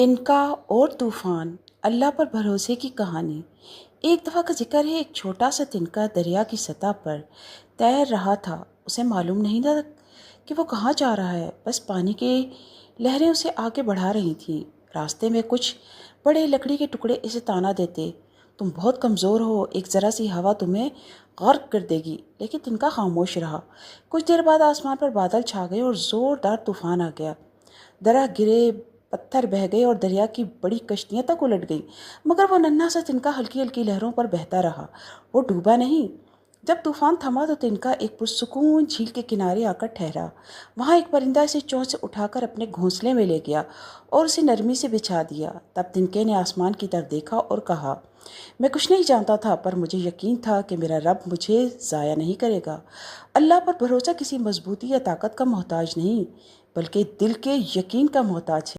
तिनका और तूफान, अल्लाह पर भरोसे की कहानी। एक दफ़ा का जिक्र है, एक छोटा सा तिनका दरिया की सतह पर तैर रहा था। उसे मालूम नहीं था कि वो कहाँ जा रहा है, बस पानी की लहरें उसे आगे बढ़ा रही थीं। रास्ते में कुछ बड़े लकड़ी के टुकड़े इसे ताना देते, तुम बहुत कमज़ोर हो, एक ज़रा सी हवा तुम्हें गर्क कर देगी। लेकिन तिनका खामोश रहा। कुछ देर बाद आसमान पर बादल छा गए और ज़ोरदार तूफान आ गया। दरख्त गिरे, पत्थर बह गए और दरिया की बड़ी कश्तियाँ तक उलट गईं। मगर वो नन्हा सा तिनका हल्की हल्की लहरों पर बहता रहा। वो डूबा नहीं। जब तूफान थमा तो तिनका एक पुरसुकून झील के किनारे आकर ठहरा। वहाँ एक परिंदा इसे चोंच से उठाकर अपने घोंसले में ले गया और उसे नरमी से बिछा दिया। तब तिनके ने आसमान की तरफ देखा और कहा, मैं कुछ नहीं जानता था, पर मुझे यकीन था कि मेरा रब मुझे ज़ाया नहीं करेगा। अल्लाह पर भरोसा किसी मजबूती या ताकत का मोहताज नहीं, बल्कि दिल के यकीन का मोहताज है।